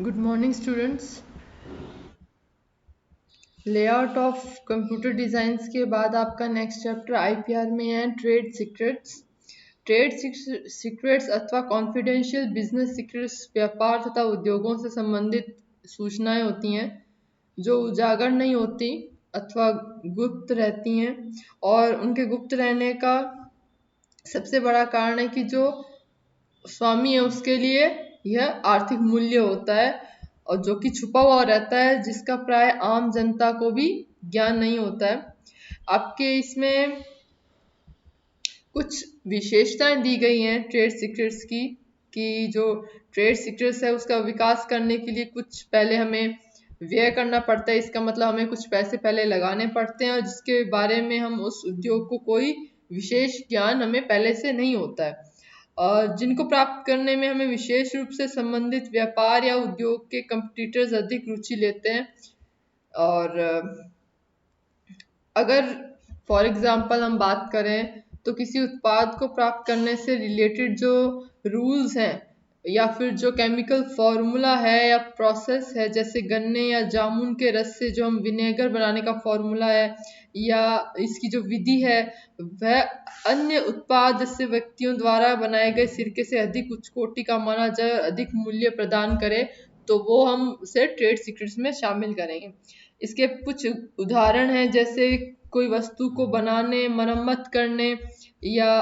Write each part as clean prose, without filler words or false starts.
Good morning students. Layout of computer designs के बाद आपका नेक्स्ट चैप्टर आईपीआर में है ट्रेड सीक्रेट्स। ट्रेड सीक्रेट्स अथवा कॉन्फिडेंशियल बिजनेस सीक्रेट्स व्यापार तथा उद्योगों से संबंधित सूचनाएं होती हैं जो उजागर नहीं होती अथवा गुप्त रहती हैं। और उनके गुप्त रहने का सबसे बड़ा कारण है कि जो स्वामी है उसके लिए यह आर्थिक मूल्य होता है और जो कि छुपा हुआ रहता है, जिसका प्राय आम जनता को भी ज्ञान नहीं होता है। आपके इसमें कुछ विशेषताएं दी गई हैं ट्रेड सीक्रेट्स की, कि जो ट्रेड सीक्रेट्स है उसका विकास करने के लिए कुछ पहले हमें व्यय करना पड़ता है। इसका मतलब हमें कुछ पैसे पहले लगाने पड़ते हैं और जिसके बारे में हम उस उद्योग को कोई विशेष ज्ञान हमें पहले से नहीं होता है, और जिनको प्राप्त करने में हमें विशेष रूप से संबंधित व्यापार या उद्योग के कंपटीटर्स अधिक रुचि लेते हैं। और अगर फॉर एग्जांपल हम बात करें तो किसी उत्पाद को प्राप्त करने से रिलेटेड जो रूल्स हैं या फिर जो केमिकल फॉर्मूला है या प्रोसेस है, जैसे गन्ने या जामुन के रस से जो हम विनेगर बनाने का फॉर्मूला है या इसकी जो विधि है वह अन्य उत्पाद जैसे व्यक्तियों द्वारा बनाए गए सिरके से अधिक उच्च कोटि का माना जाए, अधिक मूल्य प्रदान करे, तो वो हम उसे ट्रेड सीक्रेट्स में शामिल करेंगे। इसके कुछ उदाहरण हैं, जैसे कोई वस्तु को बनाने, मरम्मत करने या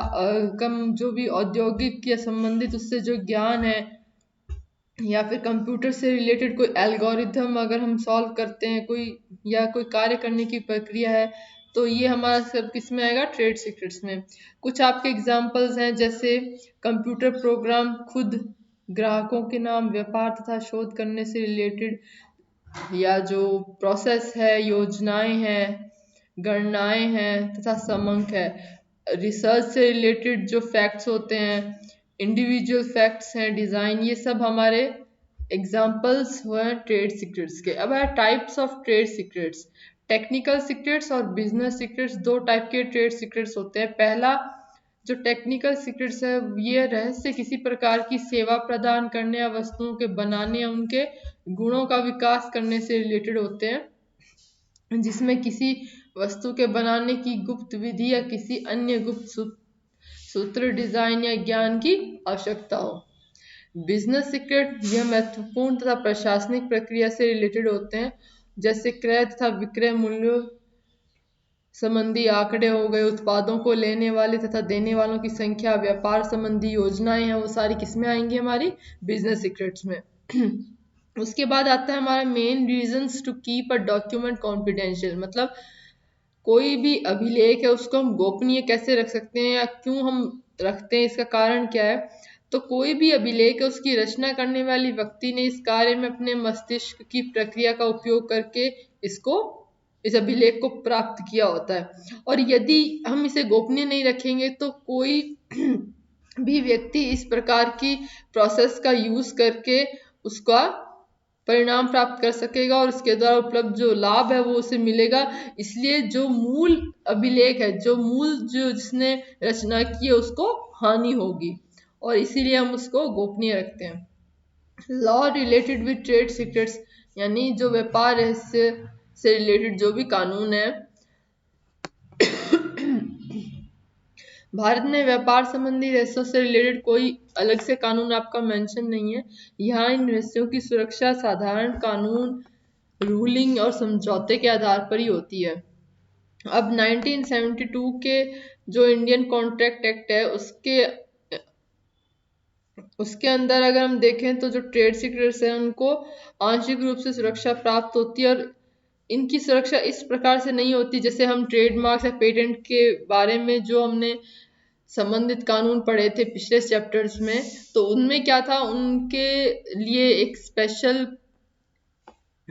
कम जो भी औद्योगिक या संबंधित उससे जो ज्ञान है, या फिर कंप्यूटर से रिलेटेड कोई एल्गोरिथम अगर हम सॉल्व करते हैं कोई, या कोई कार्य करने की प्रक्रिया है, तो ये हमारा सब किस में आएगा, ट्रेड सीक्रेट्स में। कुछ आपके एग्जांपल्स हैं, जैसे कंप्यूटर प्रोग्राम खुद, ग्राहकों के नाम, व्यापार तथा शोध करने से रिलेटेड, या जो प्रोसेस है, योजनाएं हैं, गणनाएं हैं तथा समंक है। रिसर्च से रिलेटेड जो फैक्ट्स होते हैं, इंडिविजुअल फैक्ट्स हैं, डिज़ाइन, ये सब हमारे एग्जाम्पल्स हुए ट्रेड सीक्रेट्स के। अब है types of trade secrets. Technical secrets और बिजनेस सीक्रेट्स, दो टाइप के ट्रेड सीक्रेट्स होते हैं। पहला जो टेक्निकल सीक्रेट्स है, ये रहस्य किसी प्रकार की सेवा प्रदान करने या वस्तुओं के बनाने या उनके गुणों का विकास करने से रिलेटेड होते हैं, जिसमें किसी वस्तु के बनाने की गुप्त विधि या किसी अन्य गुप्त सूत्र, डिजाइन या ज्ञान की आवश्यकता हो। बिजनेस सीक्रेट यह महत्वपूर्ण तथा प्रशासनिक प्रक्रिया से रिलेटेड होते हैं, जैसे क्रय तथा विक्रय मूल्यों संबंधी आंकड़े हो गए, उत्पादों को लेने वाले तथा देने वालों की संख्या, व्यापार संबंधी योजनाएं हैं, वो सारी किसमें आएंगी, हमारी बिजनेस सीक्रेट्स में। उसके बाद आता है हमारा main reasons to keep a document confidential. मतलब कोई भी अभिलेख है उसको हम गोपनीय कैसे रख सकते हैं या क्यों हम रखते हैं, इसका कारण क्या है। तो कोई भी अभिलेख है उसकी रचना करने वाली व्यक्ति ने इस कार्य में अपने मस्तिष्क की प्रक्रिया का उपयोग करके इस अभिलेख को प्राप्त किया होता है। और यदि हम इसे गोपनीय नहीं रखेंगे तो कोई भी व्यक्ति इस प्रकार की प्रोसेस का यूज करके उसका परिणाम प्राप्त कर सकेगा और उसके द्वारा उपलब्ध जो लाभ है वो उसे मिलेगा। इसलिए जो मूल अभिलेख है, जो मूल जो जिसने रचना की है, उसको हानि होगी, और इसीलिए हम उसको गोपनीय रखते हैं। Law related with trade secrets, यानी जो व्यापार रहस्य से रिलेटेड जो भी कानून है, भारत में व्यापार संबंधी रहस्यों से रिलेटेड कोई अलग से कानून आपका मेंशन नहीं है। यहाँ इन रहस्यों की सुरक्षा साधारण कानून, रूलिंग और समझौते के आधार पर ही होती है। अब 1972 के जो इंडियन कॉन्ट्रैक्ट एक्ट है उसके अंदर अगर हम देखें तो जो ट्रेड सीक्रेट्स हैं उनको आंशिक रूप से सुरक्षा प्राप्त होती है, और इनकी सुरक्षा इस प्रकार से नहीं होती जैसे हम ट्रेडमार्क्स या पेटेंट के बारे में जो हमने संबंधित कानून पढ़े थे पिछले चैप्टर्स में। तो उनमें क्या था, उनके लिए एक स्पेशल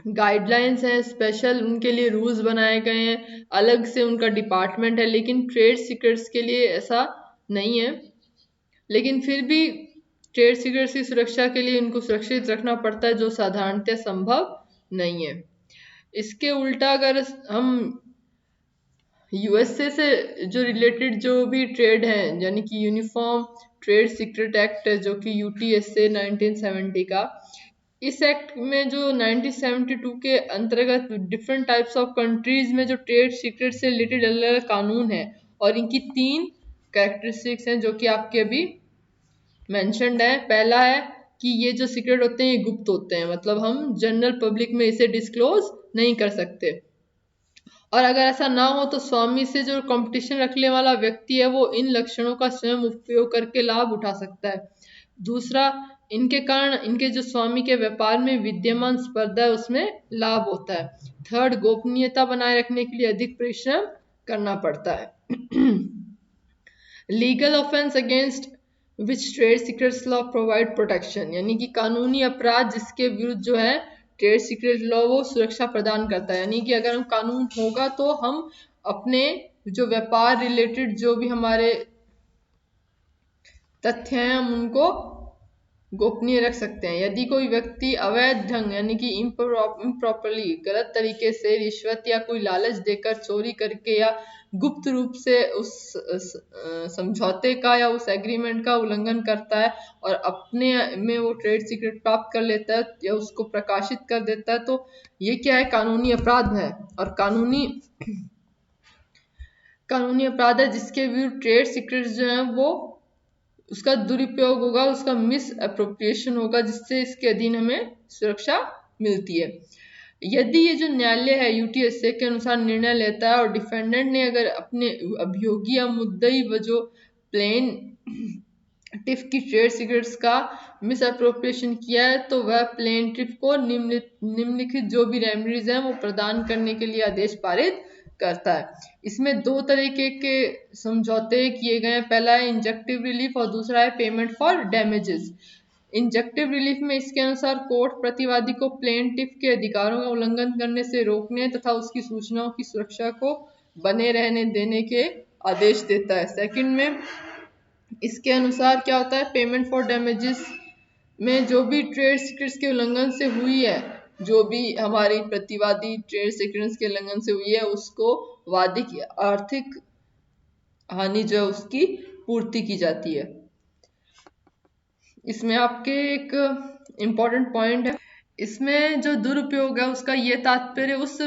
गाइडलाइंस हैं, स्पेशल उनके लिए रूल्स बनाए गए हैं, अलग से उनका डिपार्टमेंट है। लेकिन ट्रेड सीक्रेट्स के लिए ऐसा नहीं है, लेकिन फिर भी ट्रेड सीक्रेट्स की सुरक्षा के लिए इनको सुरक्षित रखना पड़ता है, जो साधारणतः संभव नहीं है। इसके उल्टा अगर हम यूएसए से जो रिलेटेड जो भी ट्रेड है, यानी कि यूनिफॉर्म ट्रेड सीक्रेट एक्ट है जो कि यूटीएसए 1970 का, इस एक्ट में जो 1972 के अंतर्गत डिफरेंट टाइप्स ऑफ कंट्रीज में जो ट्रेड सीक्रेट से रिलेटेड अलग अलग कानून है और इनकी 3 कैरेक्टरिस्टिक्स हैं जो कि आपके अभी मेंशन्ड है। पहला है कि ये जो सीक्रेट होते हैं ये गुप्त होते हैं, मतलब हम जनरल पब्लिक में इसे डिस्क्लोज नहीं कर सकते। और अगर ऐसा ना हो तो स्वामी से जो कंपटीशन रखने वाला व्यक्ति है वो इन लक्षणों का स्वयं उपयोग करके लाभ उठा सकता है। दूसरा, इनके कारण इनके जो स्वामी के व्यापार में विद्यमान स्पर्धा है उसमें लाभ होता है। थर्ड, गोपनीयता बनाए रखने के लिए अधिक परिश्रम करना पड़ता है। Legal offence against which trade secrets law provide protection, यानी कि कानूनी अपराध जिसके विरुद्ध जो है ट्रेड सीक्रेट लॉ वो सुरक्षा प्रदान करता है। यानी कि अगर हम कानून होगा तो हम अपने जो व्यापार रिलेटेड जो भी हमारे तथ्य हैं हम उनको गोपनीय रख सकते हैं। यदि कोई व्यक्ति अवैध ढंग यानी कि इम्प्रॉपरली गलत तरीके से रिश्वत या कोई लालच देकर चोरी करके या गुप्त रूप से उस समझौते का या उस एग्रीमेंट का उल्लंघन करता है और अपने में वो ट्रेड सीक्रेट प्राप्त कर लेता है या उसको प्रकाशित कर देता है तो ये क्या है, कानूनी अपराध है। और कानूनी अपराध है जिसके विरुद्ध ट्रेड सीक्रेट्स जो है वो उसका दुरुपयोग होगा, उसका मिस अप्रोप्रिएशन होगा जिससे इसके अधीन हमें सुरक्षा मिलती है। यदि ये जो न्यायालय है यूटीएसए के अनुसार निर्णय लेता है और डिफेंडेंट ने अगर अपने अभियोगी या मुद्दई व जो प्लेन टिफ की ट्रेड सीक्रेट्स का मिस अप्रोप्रिएशन किया है तो वह प्लेन टिफ को निम्नलिखित जो भी रेमेडीज हैं वो प्रदान करने के लिए आदेश पारित करता है। इसमें 2 तरीके के समझौते किए गए हैं। पहला है इंजेक्टिव रिलीफ और दूसरा है payment for damages. Injective relief में इसके अनुसार कोर्ट प्रतिवादी को प्लेंटिफ के अधिकारों का उल्लंघन करने से रोकने तथा उसकी सूचनाओं की सुरक्षा को बने रहने देने के आदेश देता है। सेकंड में इसके अनुसार क्या होता है, पेमेंट फॉर डैमेजेस में जो भी ट्रेड सीक्रेट्स के उल्लंघन से हुई है, जो भी हमारी प्रतिवादी ट्रेड सीक्रेट्स के उल्लंघन से हुई है उसको वादी की आर्थिक हानि जो है उसकी पूर्ति की जाती है। इसमें आपके एक इम्पॉर्टेंट पॉइंट है, इसमें जो दुरुपयोग है उसका ये तात्पर्य उस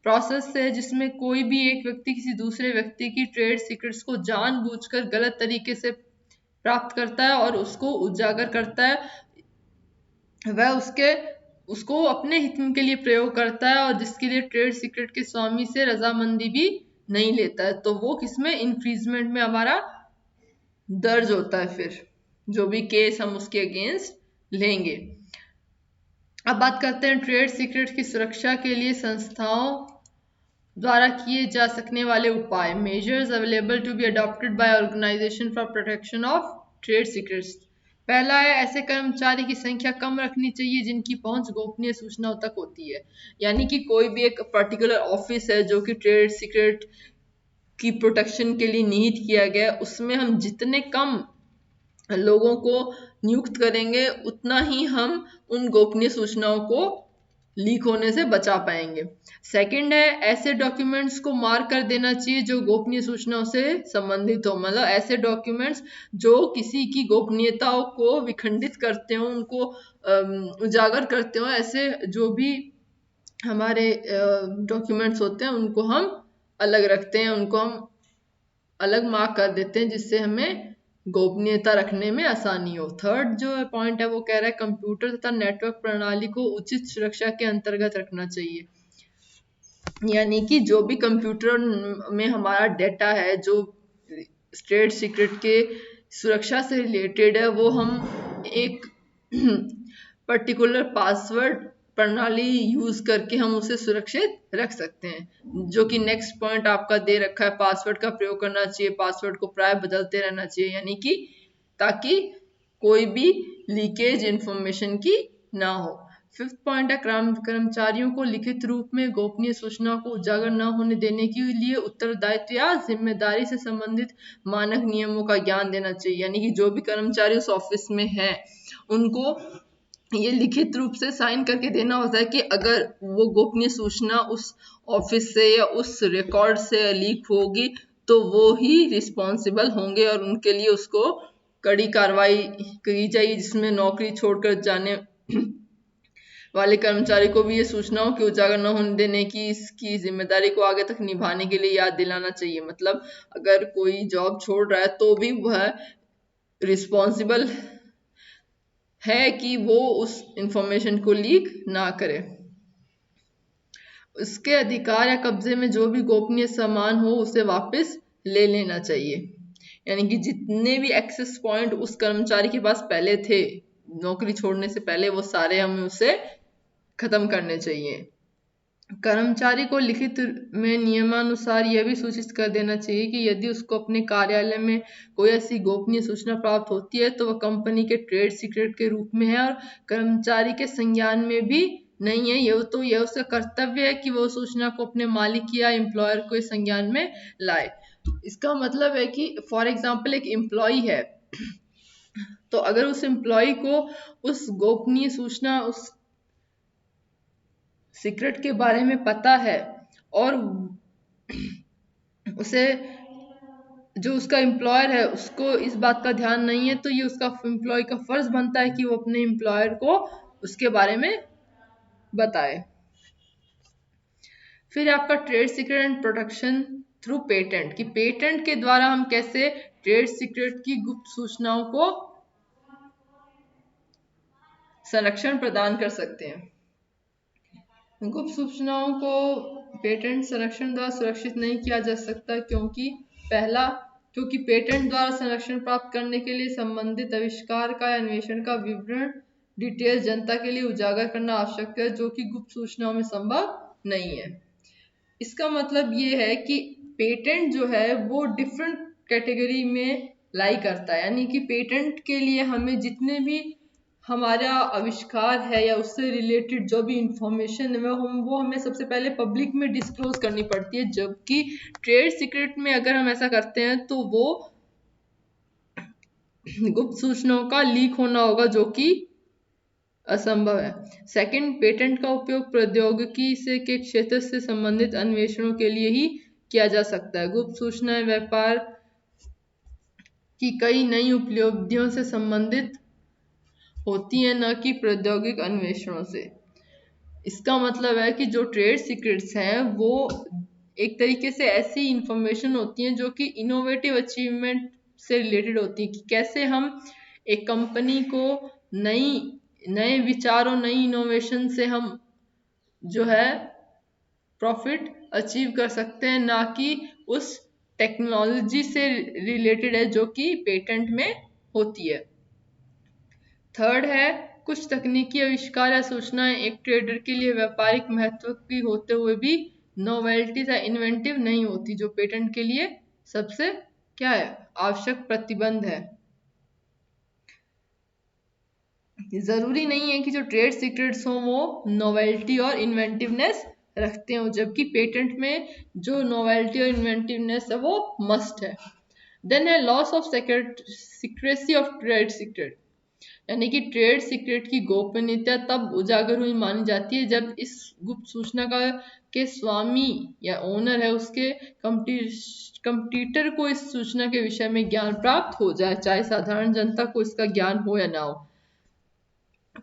प्रोसेस से जिसमें कोई भी एक व्यक्ति किसी दूसरे व्यक्ति की ट्रेड सीक्रेट्स को जानबूझकर गलत तरीके से प्राप्त करता है और उसको उजागर करता है, वह उसको अपने हित के लिए प्रयोग करता है और जिसके लिए ट्रेड सीक्रेट के स्वामी से रजामंदी भी नहीं लेता है, तो वो किसमें इन्फ्रिजमेंट में हमारा दर्ज होता है। फिर जो भी केस हम उसके अगेंस्ट लेंगे। अब बात करते हैं ट्रेड सीक्रेट की सुरक्षा के लिए संस्थाओं द्वारा किए जा सकने वाले उपाय, measures available to be adopted by organisation for protection of trade secrets. पहला है, ऐसे कर्मचारी की संख्या कम रखनी चाहिए जिनकी पहुंच गोपनीय सूचनाओं तक होती है। यानी कि कोई भी एक पर्टिकुलर ऑफिस है जो कि ट्रेड सीक्रेट की प्रोटेक्शन के लिए निहित किया गया है, उसमें हम जितने कम लोगों को नियुक्त करेंगे उतना ही हम उन गोपनीय सूचनाओं को लीक होने से बचा पाएंगे। सेकंड है, ऐसे डॉक्यूमेंट्स को मार्क कर देना चाहिए जो गोपनीय सूचनाओं से संबंधित हो, मतलब ऐसे डॉक्यूमेंट्स जो किसी की गोपनीयताओं को विखंडित करते हो, उनको उजागर करते हो, ऐसे जो भी हमारे डॉक्यूमेंट्स होते हैं उनको हम अलग रखते हैं, उनको हम अलग मार्क कर देते हैं जिससे हमें गोपनीयता रखने में आसानी हो। थर्ड जो पॉइंट है वो कह रहा है कंप्यूटर तथा नेटवर्क प्रणाली को उचित सुरक्षा के अंतर्गत रखना चाहिए। यानी कि जो भी कंप्यूटर में हमारा डेटा है जो ट्रेड सीक्रेट के सुरक्षा से रिलेटेड है वो हम एक पर्टिकुलर पासवर्ड प्रणाली यूज करके हम उसे सुरक्षित रख सकते हैं, जो कि नेक्स्ट पॉइंट आपका दे रखा है, पासवर्ड का प्रयोग करना चाहिए, पासवर्ड को प्राय बदलते रहना चाहिए, यानी कि ताकि कोई भी लीकेज इंफॉर्मेशन की ना हो। फिफ्थ पॉइंट है, कर्मचारियों को लिखित रूप में गोपनीय सूचनाओं को उजागर न होने देने के लिए उत्तरदायित्व या जिम्मेदारी से संबंधित मानक नियमों का ज्ञान देना चाहिए। यानी कि जो भी कर्मचारी उस ऑफिस में हैं उनको ये लिखित रूप से साइन करके देना होता है कि अगर वो गोपनीय सूचना उस ऑफिस से या उस रिकॉर्ड से लीक होगी तो वो ही रिस्पॉन्सिबल होंगे और उनके लिए उसको कड़ी कार्रवाई की जाएगी, जिसमें नौकरी छोड़कर जाने वाले कर्मचारी को भी ये सूचनाओं की उजागर न होने देने की इसकी जिम्मेदारी को आगे तक निभाने के लिए याद दिलाना चाहिए। मतलब अगर कोई जॉब छोड़ रहा है तो भी वह रिस्पॉन्सिबल है कि वो उस इंफॉर्मेशन को लीक ना करे। उसके अधिकार या कब्जे में जो भी गोपनीय सामान हो उसे वापस ले लेना चाहिए। यानी कि जितने भी एक्सेस पॉइंट उस कर्मचारी के पास पहले थे नौकरी छोड़ने से पहले, वो सारे हमें उसे खत्म करने चाहिए। कर्मचारी को लिखित में नियमानुसार यह भी सूचित कर देना चाहिए कि यदि उसको अपने कार्यालय में कोई ऐसी गोपनीय सूचना प्राप्त होती है तो वह कंपनी के ट्रेड सीक्रेट के रूप में है और कर्मचारी के संज्ञान में भी नहीं है। यह उसका कर्तव्य है कि वो सूचना को अपने मालिक या एम्प्लॉयर को इस संज्ञान में लाए। इसका मतलब है कि फॉर एग्जाम्पल एक एम्प्लॉय है, तो अगर उस एम्प्लॉय को उस गोपनीय सूचना, उस सीक्रेट के बारे में पता है और उसे जो उसका एम्प्लॉयर है उसको इस बात का ध्यान नहीं है, तो ये उसका एम्प्लॉय का फर्ज बनता है कि वो अपने एम्प्लॉयर को उसके बारे में बताए। फिर आपका trade secret and protection through patent, कि पेटेंट के द्वारा हम कैसे ट्रेड सीक्रेट की गुप्त सूचनाओं को संरक्षण प्रदान कर सकते हैं। गुप्त सूचनाओं को पेटेंट संरक्षण द्वारा सुरक्षित नहीं किया जा सकता क्योंकि पेटेंट द्वारा संरक्षण प्राप्त करने के लिए संबंधित आविष्कार का या अन्वेषण का विवरण डिटेल जनता के लिए उजागर करना आवश्यक है, जो कि गुप्त सूचनाओं में संभव नहीं है। इसका मतलब ये है कि पेटेंट जो है वो डिफरेंट कैटेगरी में लाई करता है। यानी कि पेटेंट के लिए हमें जितने भी हमारा आविष्कार है या उससे रिलेटेड जो भी इंफॉर्मेशन है वो हमें सबसे पहले पब्लिक में डिस्क्लोज करनी पड़ती है, जबकि ट्रेड सीक्रेट में अगर हम ऐसा करते हैं तो वो गुप्त सूचनाओं का लीक होना होगा, जो कि असंभव है। सेकंड, पेटेंट का उपयोग प्रौद्योगिकी से के क्षेत्र से संबंधित अन्वेषणों के लिए ही किया जा सकता है। गुप्त सूचनाएं व्यापार की कई नई उपलब्धियों से संबंधित होती हैं, न कि प्रौद्योगिक अन्वेषणों से। इसका मतलब है कि जो ट्रेड सीक्रेट्स हैं वो एक तरीके से ऐसी इंफॉर्मेशन होती हैं जो कि इनोवेटिव अचीवमेंट से रिलेटेड होती है, कि कैसे हम एक कंपनी को नए विचारों, नई इनोवेशन से हम जो है प्रॉफिट अचीव कर सकते हैं, ना कि उस टेक्नोलॉजी से रिलेटेड है जो कि पेटेंट में होती है। थर्ड है, कुछ तकनीकी आविष्कार या सूचनाएं एक ट्रेडर के लिए व्यापारिक महत्व की होते हुए भी नोवेल्टी या इन्वेंटिव नहीं होती, जो पेटेंट के लिए सबसे क्या है आवश्यक प्रतिबंध है। जरूरी नहीं है कि जो ट्रेड सीक्रेट्स हो वो नोवेल्टी और इन्वेंटिवनेस रखते हो, जबकि पेटेंट में जो नोवेल्टी और इन्वेंटिवनेस है वो मस्ट है। देन है loss of secrecy of trade secret, यानी कि ट्रेड सीक्रेट की गोपनीयता तब उजागर हुई मानी जाती है जब इस गुप्त सूचना के स्वामी या ओनर है उसके कंप्यूटर को इस सूचना के विषय में ज्ञान प्राप्त हो जाए, चाहे साधारण जनता को इसका ज्ञान हो या ना हो।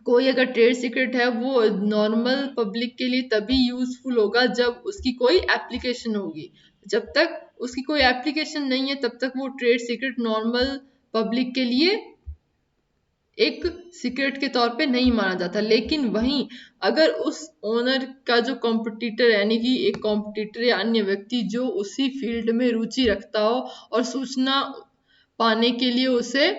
कोई अगर ट्रेड सीक्रेट है वो नॉर्मल पब्लिक के लिए तभी यूजफुल होगा जब उसकी कोई एप्लीकेशन होगी। जब तक उसकी कोई एप्लीकेशन नहीं है तब तक वो ट्रेड सीक्रेट नॉर्मल पब्लिक के लिए एक सीक्रेट के तौर पे नहीं माना जाता। लेकिन वहीं अगर उस ओनर का जो कॉम्पिटिटर, यानी कि एक कॉम्पिटिटर या अन्य व्यक्ति जो उसी फील्ड में रुचि रखता हो और सूचना पाने के लिए उसे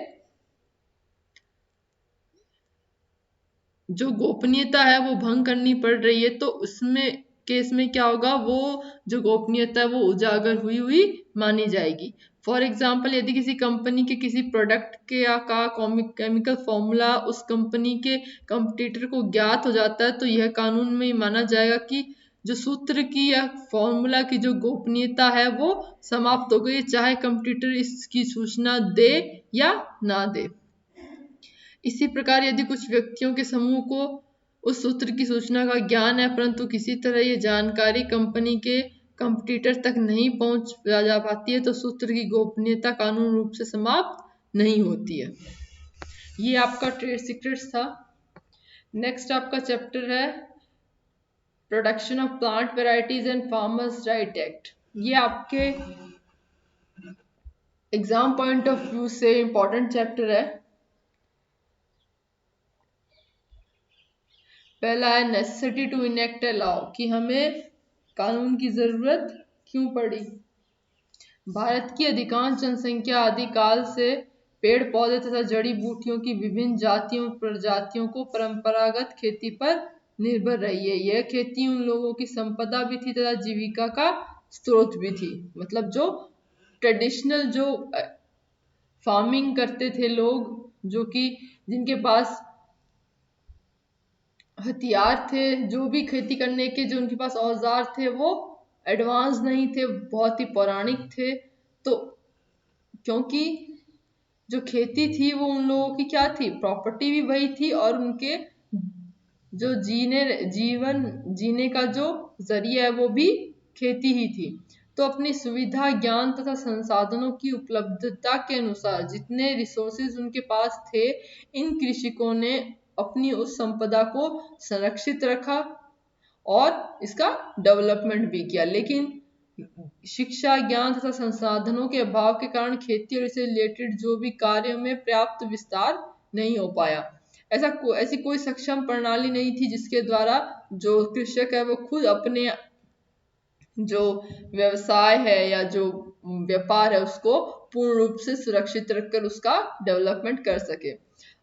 जो गोपनीयता है वो भंग करनी पड़ रही है, तो उसमें केस में क्या होगा, वो जो गोपनीयता है वो उजागर हुई हुई मानी जाएगी। फॉर एग्जाम्पल, यदि किसी कंपनी के किसी प्रोडक्ट के या का केमिकल फॉर्मूला उस कंपनी के कंपटीटर को ज्ञात हो जाता है तो यह कानून में माना जाएगा कि जो सूत्र की या फॉर्मूला की जो गोपनीयता है वो समाप्त हो गई, चाहे कंपटीटर इसकी सूचना दे या ना दे। इसी प्रकार यदि कुछ व्यक्तियों के समूह को उस सूत्र की सूचना का ज्ञान है परंतु किसी तरह ये जानकारी कंपनी के कंपटीटर तक नहीं पहुंच जा पाती है तो सूत्र की गोपनीयता कानून रूप से समाप्त नहीं होती है। ये आपका ट्रेड सीक्रेट्स था। नेक्स्ट आपका चैप्टर है production of plant varieties and farmers right act. ये आपके एग्जाम पॉइंट ऑफ व्यू से इंपॉर्टेंट चैप्टर है। पहला है necessity to enact a law, कि हमें कानून की जरूरत क्यों पड़ी। भारत की अधिकांश जनसंख्या आदिकाल से पेड़ पौधे तथा जड़ी बूटियों की विभिन्न जातियों प्रजातियों को परंपरागत खेती पर निर्भर रही है। यह खेती उन लोगों की संपदा भी थी तथा जीविका का स्रोत भी थी। मतलब जो ट्रेडिशनल जो फार्मिंग करते थे लोग, जो कि जिनके पास हथियार थे, जो भी खेती करने के जो उनके पास औजार थे वो एडवांस नहीं थे, बहुत ही पौराणिक थे। तो क्योंकि जो खेती थी वो उन लोगों की क्या थी, प्रॉपर्टी भी वही थी और उनके जो जीवन जीने का जो जरिया है वो भी खेती ही थी। तो अपनी सुविधा ज्ञान तथा संसाधनों की उपलब्धता के अनुसार जितने रिसोर्सेज उनके पास थे, इन कृषकों ने अपनी उस संपदा को संरक्षित रखा और इसका डेवलपमेंट भी किया। लेकिन शिक्षा ज्ञान तथा संसाधनों के अभाव के कारण खेती और इससे रिलेटेड जो भी कार्य में पर्याप्त विस्तार नहीं हो पाया। ऐसी कोई सक्षम प्रणाली नहीं थी जिसके द्वारा जो कृषक है वो खुद अपने जो व्यवसाय है या जो व्यापार है उसको पूर्ण रूप से सुरक्षित रखकर उसका डेवलपमेंट कर सके।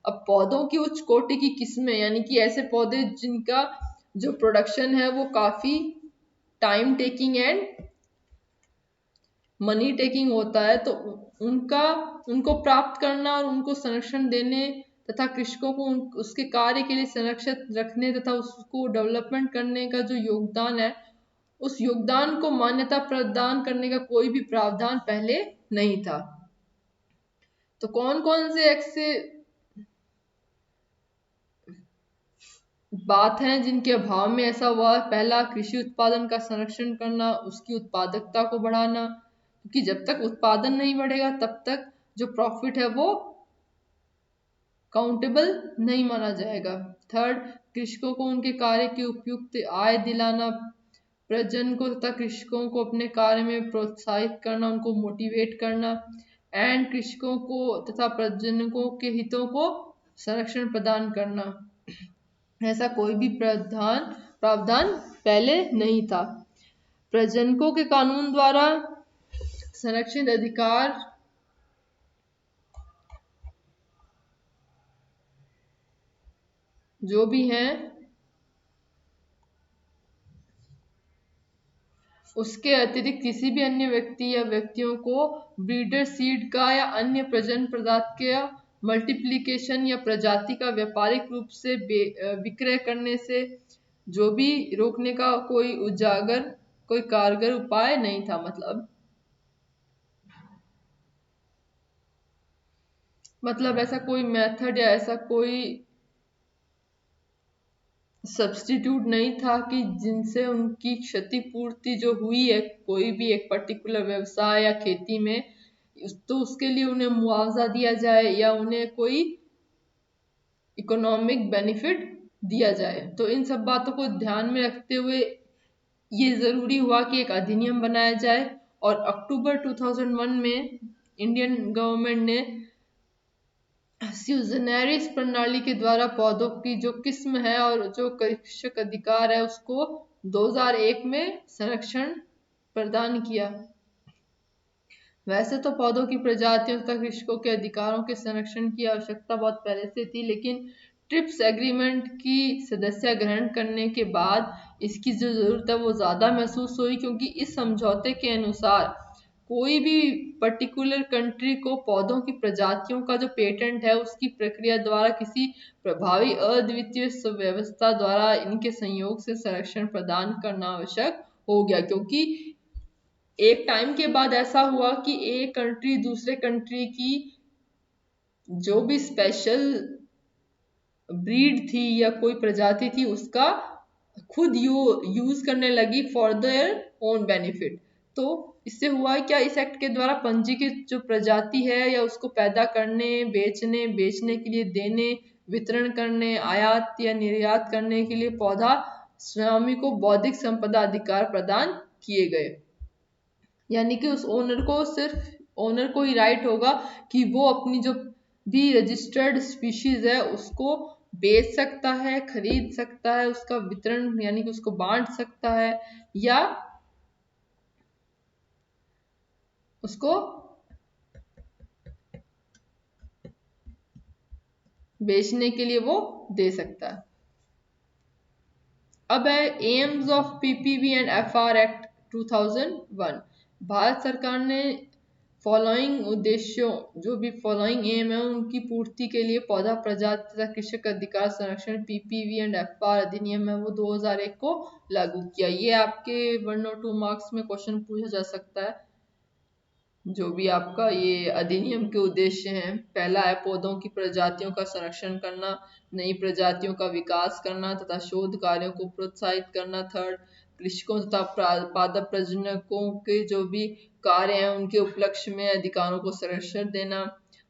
अब पौधों की उच्च कोटि की किस्में, यानी कि ऐसे पौधे जिनका जो प्रोडक्शन है वो काफी time taking and money taking होता है, तो उनको प्राप्त करना और उनको संरक्षण देने तथा कृषकों को उसके कार्य के लिए संरक्षित रखने तथा उसको डेवलपमेंट करने का जो योगदान है, उस योगदान को मान्यता प्रदान करने का कोई भी प्रावधान पहले नहीं था। तो कौन कौन से ऐसे बात है जिनके अभाव में ऐसा हुआ। पहला, कृषि उत्पादन का संरक्षण करना, उसकी उत्पादकता को बढ़ाना, क्योंकि जब तक उत्पादन नहीं बढ़ेगा तब तक जो प्रॉफिट है वो काउंटेबल नहीं माना जाएगा। थर्ड, कृषकों को उनके कार्य की उपयुक्त आय दिलाना, प्रजन को तथा कृषकों को अपने कार्य में प्रोत्साहित करना, उनको मोटिवेट करना, एंड कृषकों को तथा प्रजनकों के हितों को संरक्षण प्रदान करना। ऐसा कोई भी प्रावधान पहले नहीं था। प्रजनकों के कानून द्वारा संरक्षित अधिकार जो भी हैं उसके अतिरिक्त किसी भी अन्य व्यक्ति या व्यक्तियों को ब्रीडर सीड का या अन्य प्रजनन पदार्थ के मल्टीप्लिकेशन या प्रजाति का व्यापारिक रूप से विक्रय करने से जो भी रोकने का कोई कारगर उपाय नहीं था। मतलब ऐसा कोई मेथड या ऐसा कोई सब्स्टिट्यूट नहीं था कि जिनसे उनकी क्षतिपूर्ति जो हुई है कोई भी एक पर्टिकुलर व्यवसाय या खेती में, तो उसके लिए उन्हें मुआवजा दिया जाए या उन्हें कोई इकोनॉमिक बेनिफिट दिया जाए। तो इन सब बातों को ध्यान में रखते हुए ये जरूरी हुआ कि एक अधिनियम बनाया जाए और अक्टूबर 2001 में इंडियन गवर्नमेंट ने सीजनरीज प्रणाली के द्वारा पौधों की जो किस्म है और जो कृषक अधिकार है उसको 2001 में संरक्षण प्रदान किया। वैसे तो पौधों की प्रजातियों तथा कृषकों के अधिकारों के संरक्षण की आवश्यकता बहुत पहले से थी, लेकिन ट्रिप्स एग्रीमेंट की सदस्य ग्रहण करने के बाद इसकी जो जरूरत है वो ज्यादा महसूस हुई, क्योंकि इस समझौते के अनुसार कोई भी पर्टिकुलर कंट्री को पौधों की प्रजातियों का जो पेटेंट है उसकी प्रक्रिया द्वारा किसी प्रभावी अद्वितीय व्यवस्था द्वारा इनके संयोग से संरक्षण प्रदान करना आवश्यक हो गया। क्योंकि एक टाइम के बाद ऐसा हुआ कि एक कंट्री दूसरे कंट्री की जो भी स्पेशल ब्रीड थी या कोई प्रजाति थी उसका खुद यूज करने लगी फॉर देयर ओन बेनिफिट। तो इससे हुआ क्या, इस एक्ट के द्वारा पंजीकृत जो प्रजाति है या उसको पैदा करने बेचने के लिए देने वितरण करने, आयात या निर्यात करने के लिए पौधा स्वामी को बौद्धिक संपदा अधिकार प्रदान किए गए। यानी कि उस ओनर को, सिर्फ ओनर को ही राइट होगा कि वो अपनी जो भी रजिस्टर्ड स्पीशीज है उसको बेच सकता है, खरीद सकता है, उसका वितरण यानी कि उसको बांट सकता है, या उसको बेचने के लिए वो दे सकता है। अब है AIIMS of PPV and FR act 2001। Bharat सरकार ने फॉलोइंग उद्देश्यों, जो भी फॉलोइंग एम है उनकी पूर्ति के लिए पौधा प्रजाति तथा कृषक अधिकार संरक्षण पीपीवी एंड एफआर अधिनियम है वो 2001 को लागू किया। ये आपके 1 और 2 मार्क्स में क्वेश्चन पूछा जा सकता है। जो भी आपका ये अधिनियम के उद्देश्य हैं, पहला है पौधों की प्रजातियों का संरक्षण करना, नई प्रजातियों का विकास करना तथा शोध कार्यों को प्रोत्साहित करना। थर्ड, कृषकों तथा पादप प्रजनकों के जो भी कार्य हैं उनके उपलक्ष्य में अधिकारों को संरक्षण देना।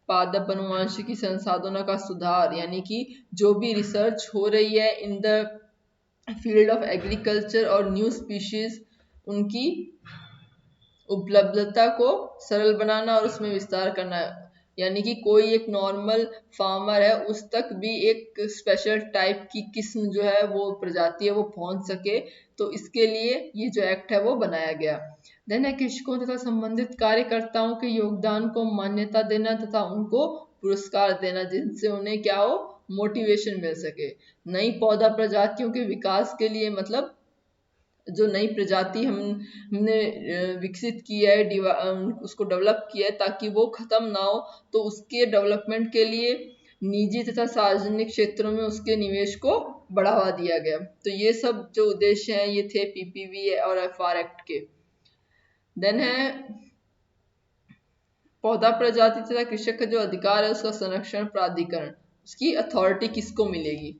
पादप अनुवांशिकी संसाधनों का सुधार, यानी कि जो भी रिसर्च हो रही है in the field of agriculture और न्यू स्पीशीज, उनकी उपलब्धता को सरल बनाना और उसमें विस्तार करना है। यानी कि कोई एक नॉर्मल फार्मर है उस तक भी एक स्पेशल टाइप की किस्म जो है वो प्रजाति है वो पहुंच सके, तो इसके लिए ये जो एक्ट है वो बनाया गया। देन है कृषकों तथा संबंधित कार्यकर्ताओं के योगदान को मान्यता देना तथा उनको पुरस्कार देना, जिनसे उन्हें क्या हो, मोटिवेशन मिल सके। नई पौधा प्रजातियों के विकास के लिए, मतलब जो नई प्रजाति हमने विकसित की है, उसको डेवलप किया है ताकि वो खत्म ना हो, तो उसके डेवलपमेंट के लिए निजी तथा सार्वजनिक क्षेत्रों में उसके निवेश को बढ़ावा दिया गया। तो ये सब जो उद्देश्य हैं ये थे पीपीवी और एफआर एक्ट के। देन है पौधा प्रजाति तथा कृषक का जो अधिकार है उसका संरक्षण प्राधिकरण, उसकी अथॉरिटी किसको मिलेगी।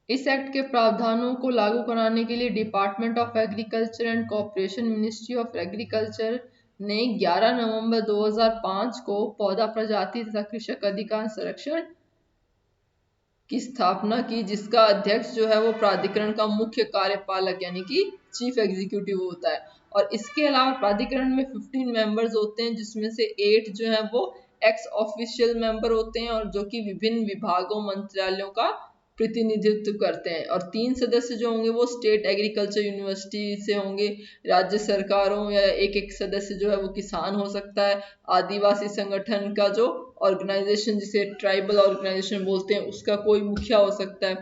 इस एक्ट के प्रावधानों को लागू कराने के लिए department of agriculture and cooperation ministry of agriculture ने 11 नवंबर 2005 को पौधा प्रजाति तथा कृषक अधिकार संरक्षण की स्थापना की, जिसका अध्यक्ष जो है वो प्राधिकरण का मुख्य कार्यपालक यानी कि चीफ एग्जीक्यूटिव होता है। और इसके अलावा प्राधिकरण में 15 मेंबर्स होते हैं, जिसमें से 8 जो है वो एक्स ऑफिशियल मेंबर होते हैं और जो कि विभिन्न विभागों मंत्रालयों का प्रतिनिधित्व करते हैं। और 3 सदस्य जो होंगे वो स्टेट एग्रीकल्चर यूनिवर्सिटी से होंगे, राज्य सरकारों या एक सदस्य जो है वो किसान हो सकता है, आदिवासी संगठन का जो ऑर्गेनाइजेशन जिसे ट्राइबल ऑर्गेनाइजेशन बोलते हैं उसका कोई मुखिया हो सकता है,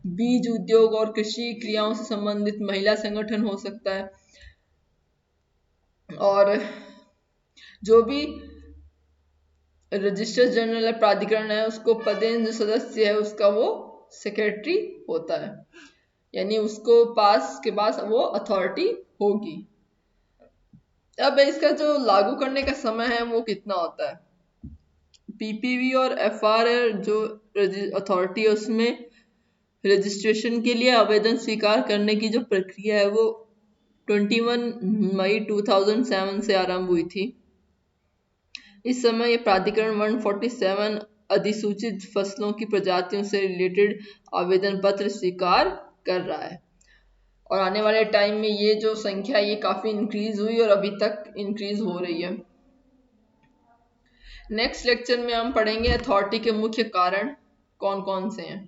बीज उद्योग और कृषि क्रियाओं से संबंधित महिला संगठन हो सकता है, और जो भी रजिस्टर जनरल प्राधिकरण है उसको पदेन जो सदस्य है उसका वो सेक्रेटरी होता है, यानी उसको पास के पास वो अथॉरिटी होगी। अब इसका जो लागू करने का समय है वो कितना होता है। पीपीवी और एफआर जो अथॉरिटी है उसमें रजिस्ट्रेशन के लिए आवेदन स्वीकार करने की जो प्रक्रिया है वो 21 मई 2007 से आरंभ हुई थी। इस समय ये प्राधिकरण 147 अधिसूचित फसलों की प्रजातियों से रिलेटेड आवेदन पत्र स्वीकार कर रहा है, और आने वाले टाइम में ये जो संख्या ये काफी इंक्रीज हुई और अभी तक इंक्रीज हो रही है। नेक्स्ट लेक्चर में हम पढ़ेंगे अथॉरिटी के मुख्य कारण कौन कौन से हैं।